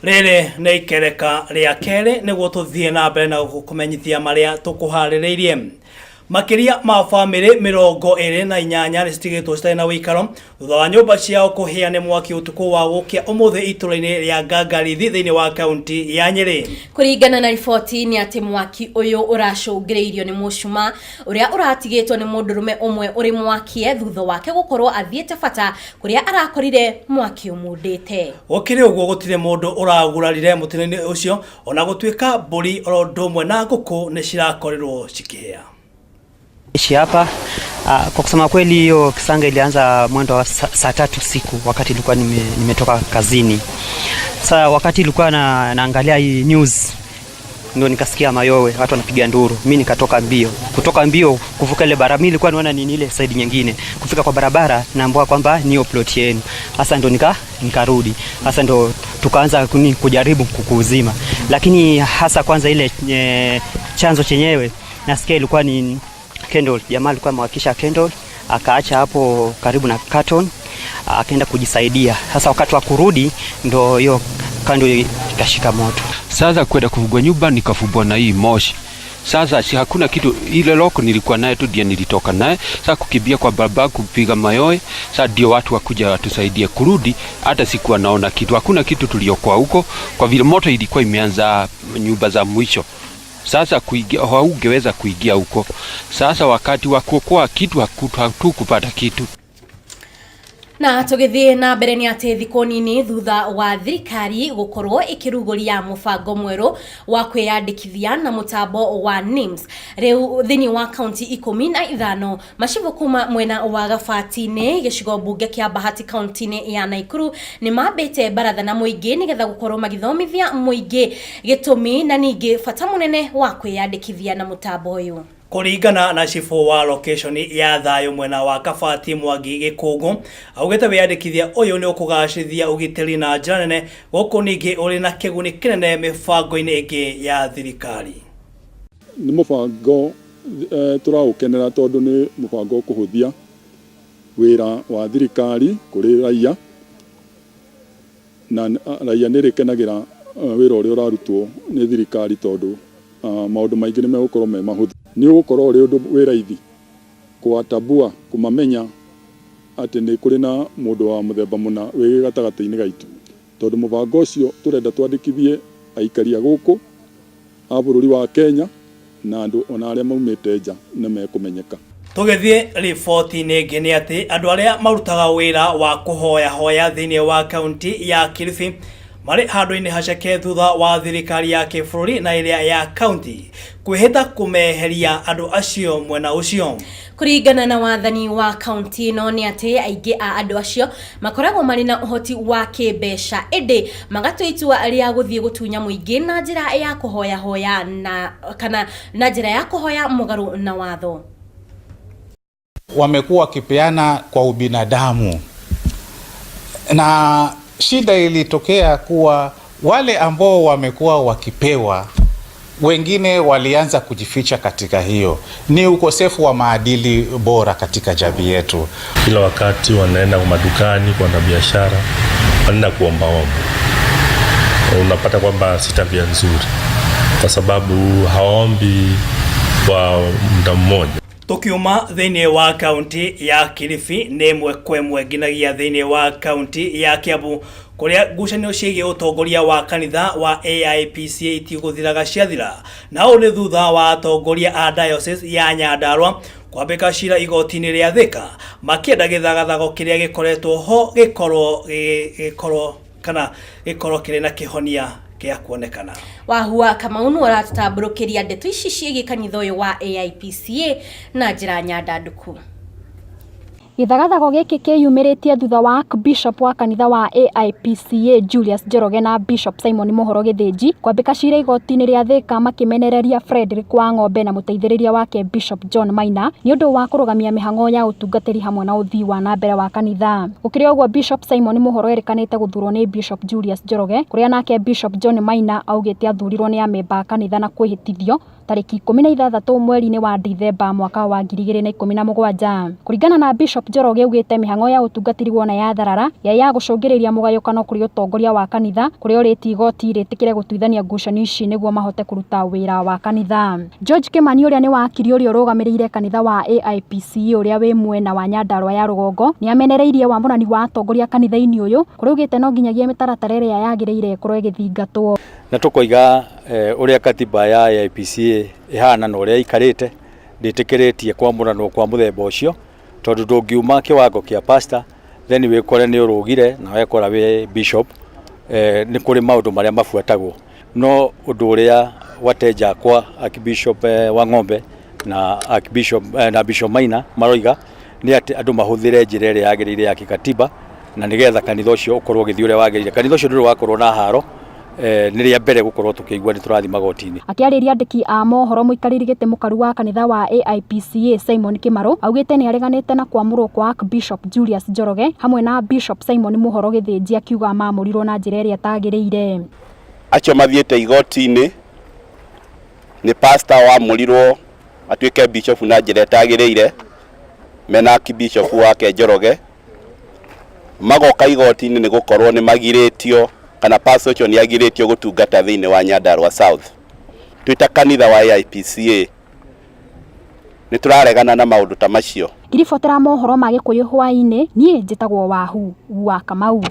Rere nĩ ikereka rĩa kerĩ nĩguo tũthiĩ na mbere na kũmenyithia marĩa tũkũharĩrĩirie. Makĩria ma famĩlĩ 28 nĩ citigĩtwo citarĩ na ũikaro thutha wa nyũmba ciao kũhĩa nĩ mwaki ũtukũ wa gũkĩa ũmũthĩ itũũra-inĩ rĩa Ngangarithi thĩinĩ wa kaunti ya Nyeri. Kũringana na riboti nĩ atĩ mwaki ũyũ ũracũngĩrĩirio nĩ mũcuma ũrĩa ũratigĩtwo nĩ mũndũrũme ũmwe ũrĩ mwakie thutha wake gũkorwo athiĩte bata kũrĩa arakorire mwaki ũmundĩte. Gũkĩrĩ ũguo gũtirĩ mũndũ ũragurarire mũtino-inĩ ũcio ona gũtuĩka mbũri oro ũndũ ũmwe na ngũkũ nĩ cirakorirwo cikĩhĩa. Hapa kwa kusema kweli hiyo kisanga ilianza mwendo wa saa 3 usiku wakati nilikuwa nimetoka kazini. Sasa wakati nilikuwa naangalia hii news ndio nikasikia mayowe, watu wanapiga nduru. Mimi nikatoka mbio. Kutoka mbio kuvuka ile barabara, mimi nilikuwa naona nini ile side nyingine. Kufika kwa barabara naambiwa kwamba ni plot yenu. Sasa ndio nikarudi. Sasa ndio tukaanza kujaribu kukuzima. Lakini hasa kwanza ile chanzo chenyewe nasikia ilikuwa ni candle. Jamaa alikuwa amewakisha candle, akaacha hapo karibu na carton, akaenda kujisaidia. Sasa wakati wa kurudi ndo hiyo kando ikashika moto. Sasa kwenda kufungua nyumba nikafungua na hii moshi. Sasa si hakuna kitu, ile loko nilikuwa naye tu ndio nilitoka naye. Sasa kukimbia kwa barabara kupiga mayowe. Sasa ndio watu wakuja watusaidie kurudi, hata sikuwa naona kitu. Hakuna kitu tuliokuwa huko kwa vile moto ilikuwa imeanza nyumba za mwisho. Sasa kuingia haungeweza kuingia huko. Sasa wakati wa kuokoa kitu hatukupata kitu. Na tũgĩthiĩ na mbere nĩ atĩ thikũ nini thutha wa thirikari gũkorwo ĩkĩrugũria mũbango mwerũ wa kwĩyandĩkithia na mũtambo wa NIMS. Rĩu thĩinĩ wa kaunti 15 macibũ kuma mwena wa Gabati-inĩ gĩcigo mbunge kĩa Bahati kaunti-inĩ ya Nakuru nĩ mambĩte baratha na mũingĩ nĩgetha gũkorwo magĩthomithia mũingĩ gĩtũmi na ningĩ bata mũnene wa kwĩyandĩkithia na mũtambo ũyũ. Kũringana na cibũ wa location ya Thayũ mwena wa Kabati Mwangi Gĩkũngũ augĩte wĩyandĩkithia ũyũ nĩ ũkũgacĩrithia ũgitĩri na njĩra nene gũkũ ningĩ ũrĩ na kĩguni kĩnene mĩbango-inĩ ĩngĩ ya thirikari. Nĩ mũbango tũraũkenera tondũ nĩ mũbango ũkũhũthia wĩra wa thirikari kũrĩ raia na raia nĩ rĩkenagĩra wĩra ũrĩa ũrarutwo nĩ thirikari tondũ maũndũ maingĩ nĩ megũkorwo me mahũthũ. Nĩ ũgũkorwo ũrĩ ũndũ wĩ raithi kũwatambua kũmamenya atĩ nĩ kũrĩ na mũndũ wa mũthemba mũna wĩ gatagatĩ-inĩ gaitũ. Tondũ mũbango ũcio tũrenda twandĩkithie aikari a gũkũ a bũrũri wa Kenya na andũ ona arĩa maumĩte nja nĩ mekũmenyeka. Tũgĩthiĩ riboti-inĩ ĩngĩ nĩ atĩ andũ arĩa marutaga wĩra wa kũhoya thĩinĩ wa kaunti ya Kilifi marĩ handũ-inĩ haceke thutha wa thirikari ya kĩbũrũri na ĩrĩa ya kaunti kwĩhĩta kũmeheria andũ acio mwena ũcio. Kũringana na wathani wa kaunti ĩno nĩ atĩ aingĩ a andũ acio makoragwo marĩ na ũhoti wa kĩmbeca ĩndĩ magatua itua rĩa gũthiĩ gũtunya mũingĩ na njĩra ya kũhoya na kana na njĩra ya kũhoya mũgarũ na watho. Wamekuwa wakipeana kwa ubinadamu na shida ilitokea kuwa wale ambao wamekuwa wakipewa wengine walianza kujificha katika hiyo. Ni ukosefu wa maadili bora katika jamii yetu. Kila wakati wanaenda madukani kwa biashara, wanaenda kuomba. Unapata kwamba si tabia nzuri kwa sababu hawaombi kwa muda mmoja. Tukiuma thĩinĩ wa kaunti ya Kilifi nĩ ĩmwe kwa ĩmwe nginagia thĩinĩ wa kaunti ya Kiambu kũrĩa ngucanio ciĩgiĩ ũtongoria wa kanitha wa AIPCA itigũthiraga ciathira na ũũ nĩ thutha wa atongoria a diocese ya Nyandarua kwambĩka cira igoti-inĩ rĩa Thika makĩenda gĩthagathago kĩrĩa gĩkoretwo ho gĩkorwo kĩrĩ na kĩhonia kia kuonekana. Wahua Kamaunu aratambũrũkĩria ndeto ici ciĩgiĩ kanitha ũyũ wa AIPCA na njĩra nyandandũku. Gĩthagathago gĩkĩ kĩyumĩrĩtie thutha wa Bishop wa kanitha wa AIPCA Julius Njoroge na Bishop Simon Mohoro Gĩthĩnji kwambĩka cira igoti-inĩ rĩa Thika makĩmenereria Frederick wa Ng'ombe na mũteithĩrĩria wake Bishop John Maina nĩ ũndũ wa kũrũgamia mĩhang'o ya ũtungatĩri hamwe na ũthii wa na mbere wa kanitha. Gũkĩrĩ ũguo Bishop Simon Mohoro erekanĩte gũthurwo nĩ Bishop Julius Njoroge kũrĩa nake Bishop John Maina augĩte athurirwo nĩ amemba kanitha na kwĩhĩtithio tariki 16 mweri-inĩ wa Dithemba mwaka wa 2017. Kũringana na Bishop Njoroge ugĩte mĩhang'o ya ũtungatĩri wona ya tharara ya gũcũngĩrĩria mũgayũkano kũrĩ ũtongoria wa kanitha kũrĩa ũrĩti igoti rĩtĩkĩre gũtuithania ngucanio ici nĩguo mahote kũruta wĩra wa kanitha. George Kimani ũrĩa nĩ wakiri ũrĩa ũrũgamĩrĩire kanitha wa AIPCA ũrĩa wĩ mwena wa Nyandarua ya rũgongo nĩ amenereirie wamũrani wa atongoria kanitha-inĩ ũyũ kũrĩa ugĩte no nginyagia mĩtaratara ĩrĩa yagĩrĩire ĩkorwo ĩgĩthingatwo. Na tũkoiga ũrĩa katiba ya AIPCA ihana na ũrĩa ikarĩte ndĩtĩkĩrĩtie kwamũranwo kwa mũthemba ũcio tondũ ndũngiuma kĩwango kĩa pastor then wĩkore nĩ ũrũgire na wekora wĩ bishop nĩ kũrĩ maũndũ marĩa mabuatagwo no ũndũ ũrĩa wateja kwa Archbishop wa Ng'ombe na Archbishop na Bishop Maina maroiga nĩ atĩ andũ mahũthĩre njĩra ĩrĩa yagĩrĩire ya kikatiba na nĩgetha kanitha ũcio ũkorwo gĩthiĩ ũrĩa wagĩrĩire. Kanitha ũcio ndũrĩ wakorwo na haro nĩrĩa mbere gũkorwo tũkĩigua nĩ tũrathi magoti-inĩ. Akĩarĩria andĩki a mohoro mũikarĩri gĩtĩ mũkaru wa kanitha wa AIPCA Simon Kimaru augĩte nĩ areganĩte na kwamũrwo kwa Archbishop Julius Njoroge hamwe na Bishop Simon Mohoro Gĩthĩnji akiuga mamũrirwo na njĩra ĩrĩa tagĩrĩire. Acio mathiĩte igoti-inĩ nĩ pastor wamũrirwo atuĩke bishop na njĩra ĩtagĩrĩire mena Archbishop wake Njoroge magoka igoti-inĩ nĩ gũkorwo nĩ magirĩtio kana pastor ũcio nĩ agirĩtio gũtungata thĩinĩ wa Nyandarua South. Twĩta kanitha wa AIPCA nĩ tũraregana na maũndũ ta macio. Ngiribotera mohoro ma Gikuyu Hwa-Ini niĩ njĩtagwo wa Kamau.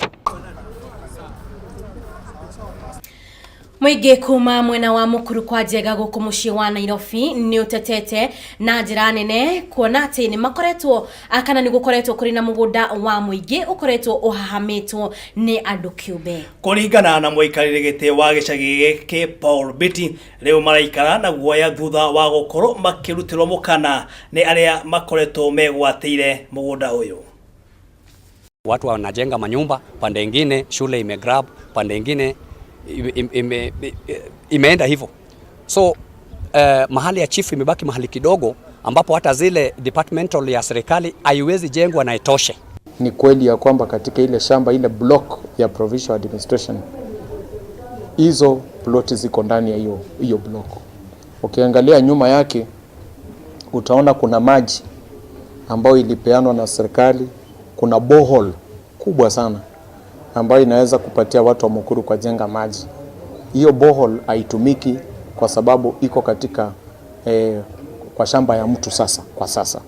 Mũingĩ kuma mwena wa mũkuru kwa njega gũkũ mũciĩ wa Nairobi nĩ ũtetete na njĩra nene kuona atĩ nĩ makoretwo kana nĩ gũkoretwo kũrĩ na mũgũnda wa mũingĩ ũkoretwo ũhahamĩtwo nĩ andũ kĩũmbe. Kũringana na mũikarĩri gĩtĩ wa gĩcagi gĩkĩ Paul Biti rĩu maraikara na guoya thutha wa gũkorwo makĩrutĩrwo mũkana nĩ arĩa makoretwo megwatĩire mũgũnda ũyũ. Watu wanajenga manyumba, pande nyingine shule imegrab, pande nyingine imeenda hivyo. So mahali ya chief imebaki mahali kidogo ambapo hata zile departmental ya serikali haiwezi jengwa na itoshe. Ni kweli ya kwamba katika ile shamba ile block ya provincial administration hizo ploti ziko ndani ya hiyo block. Ukiangalia nyuma yake utaona kuna maji ambayo ilipeanwa na serikali, kuna borehole kubwa sana ambayo inaweza kupatia watu wa Mukuru kwa jenga maji. Hiyo borehole haitumiki kwa sababu iko katika kwa shamba ya mtu kwa sasa.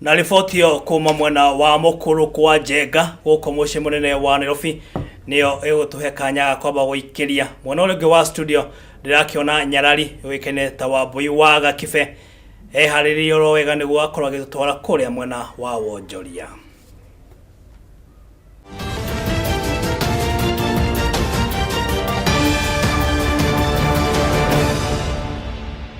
Na riboti yo kuma mwena wa Mukuru kwa Njenga gũkũ mũciĩ mũnene wa Nairobi nĩyo ĩgũtũhe kanya kwamba gũikĩria mwena ũrĩa ũngĩ wa studio. Ndĩrakĩona Nyarari ũĩkaine ta Wambui wa Gakibe eharĩrĩirie oro wega nĩguo akorwo agĩtũtwara kũrĩa mwena wa Wonjoria.